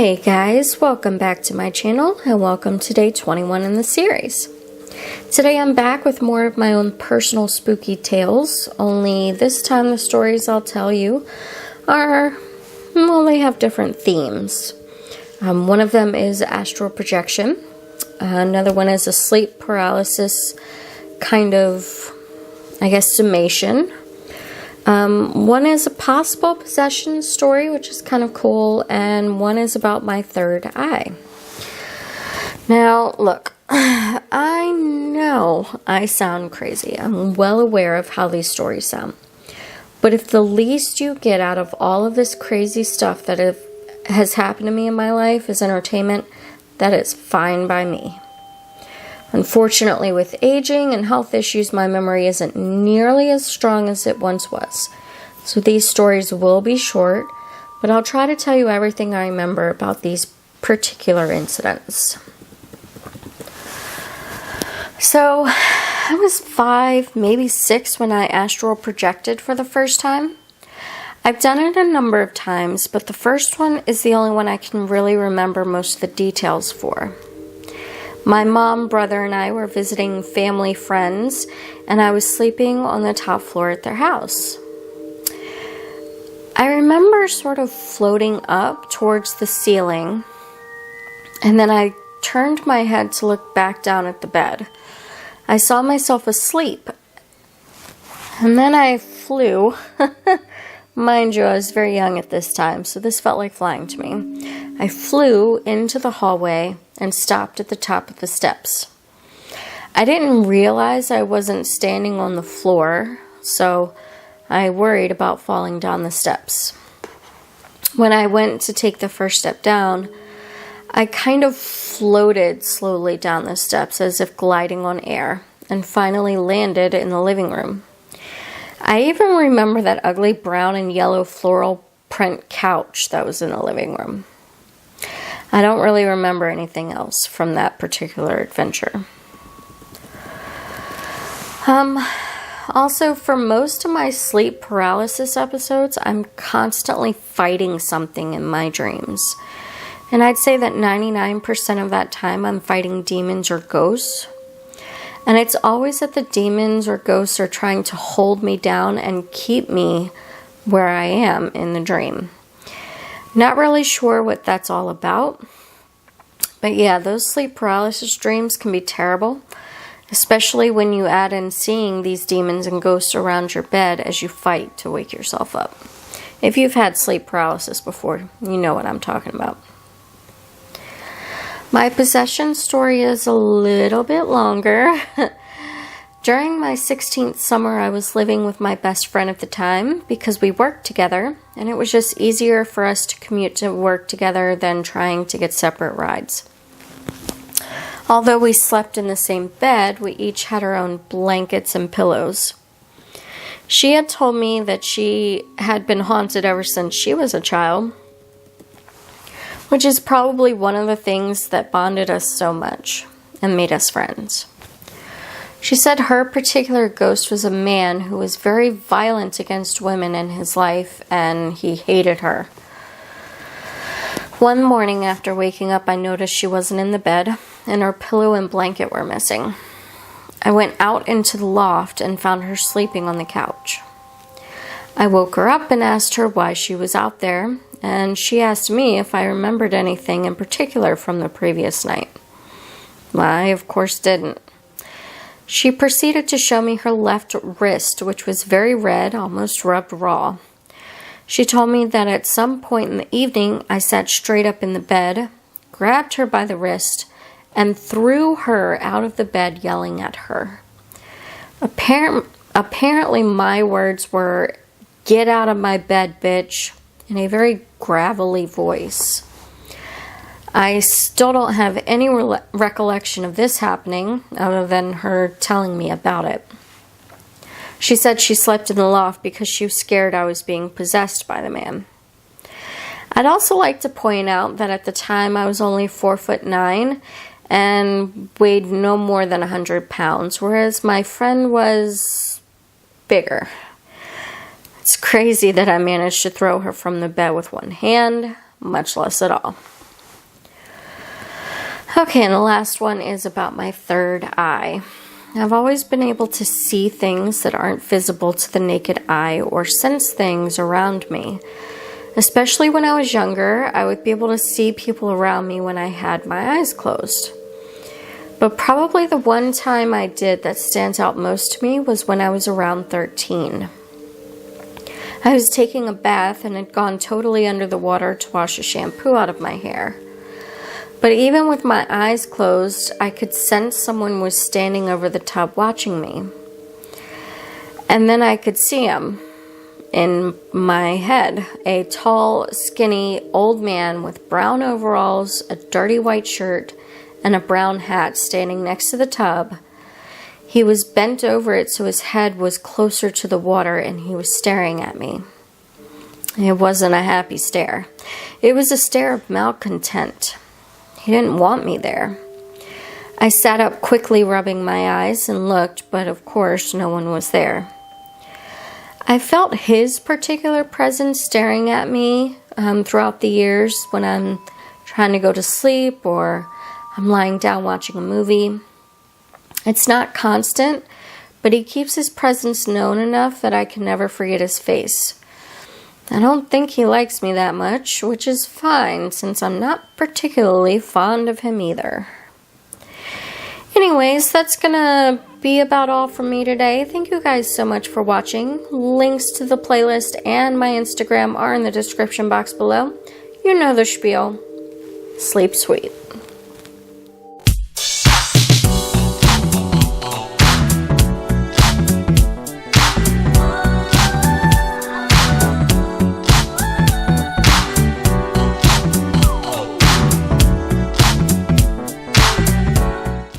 Hey guys, welcome back to my channel and welcome to day 21 in the series. Today I'm back with more of my own personal spooky tales, only this time the stories I'll tell you are, well, they have different themes. One of them is astral projection, another one is a sleep paralysis kind of, I guess, summation. One is a possible possession story, which is kind of cool, and one is about my third eye. Now, look, I know I sound crazy. I'm well aware of how these stories sound. But if the least you get out of all of this crazy stuff that has happened to me in my life is entertainment, that is fine by me. Unfortunately, with aging and health issues, my memory isn't nearly as strong as it once was. So these stories will be short, but I'll try to tell you everything I remember about these particular incidents. So, I was 5, maybe 6 when I astral projected for the first time. I've done it a number of times, but the first one is the only one I can really remember most of the details for. My mom, brother, and I were visiting family friends, and I was sleeping on the top floor at their house. I remember sort of floating up towards the ceiling, and then I turned my head to look back down at the bed. I saw myself asleep, and then I flew. Mind you, I was very young at this time, so this felt like flying to me. I flew into the hallway and stopped at the top of the steps. I didn't realize I wasn't standing on the floor, so I worried about falling down the steps. When I went to take the first step down, I kind of floated slowly down the steps as if gliding on air, and finally landed in the living room. I even remember that ugly brown and yellow floral print couch that was in the living room. I don't really remember anything else from that particular adventure. Also, for most of my sleep paralysis episodes, I'm constantly fighting something in my dreams. And I'd say that 99% of that time I'm fighting demons or ghosts. And it's always that the demons or ghosts are trying to hold me down and keep me where I am in the dream. Not really sure what that's all about. But yeah, those sleep paralysis dreams can be terrible, especially when you add in seeing these demons and ghosts around your bed as you fight to wake yourself up. If you've had sleep paralysis before, you know what I'm talking about. My possession story is a little bit longer. During my 16th summer, I was living with my best friend at the time because we worked together, and it was just easier for us to commute to work together than trying to get separate rides. Although we slept in the same bed, we each had our own blankets and pillows. She had told me that she had been haunted ever since she was a child, which is probably one of the things that bonded us so much and made us friends. She said her particular ghost was a man who was very violent against women in his life, and he hated her. One morning after waking up, I noticed she wasn't in the bed, and her pillow and blanket were missing. I went out into the loft and found her sleeping on the couch. I woke her up and asked her why she was out there, and she asked me if I remembered anything in particular from the previous night. I, of course, didn't. She proceeded to show me her left wrist, which was very red, almost rubbed raw. She told me that at some point in the evening, I sat straight up in the bed, grabbed her by the wrist, and threw her out of the bed yelling at her. Apparently my words were, "Get out of my bed, bitch," in a very gravelly voice. I still don't have any recollection of this happening other than her telling me about it. She said she slept in the loft because she was scared I was being possessed by the man. I'd also like to point out that at the time I was only 4'9" and weighed no more than 100 pounds, whereas my friend was bigger. It's crazy that I managed to throw her from the bed with one hand, much less at all. Okay, and the last one is about my third eye. I've always been able to see things that aren't visible to the naked eye or sense things around me. Especially when I was younger, I would be able to see people around me when I had my eyes closed. But probably the one time I did that stands out most to me was when I was around 13. I was taking a bath and had gone totally under the water to wash the shampoo out of my hair. But even with my eyes closed, I could sense someone was standing over the tub watching me. And then I could see him in my head. A tall, skinny, old man with brown overalls, a dirty white shirt, and a brown hat standing next to the tub. He was bent over it so his head was closer to the water and he was staring at me. It wasn't a happy stare. It was a stare of malcontent. He didn't want me there. I sat up quickly, rubbing my eyes, and looked, but of course no one was there. I felt his particular presence staring at me throughout the years when I'm trying to go to sleep or I'm lying down watching a movie. It's not constant, but he keeps his presence known enough that I can never forget his face. I don't think he likes me that much, which is fine since I'm not particularly fond of him either. Anyways, that's gonna be about all from me today. Thank you guys so much for watching. Links to the playlist and my Instagram are in the description box below. You know the spiel. Sleep sweet.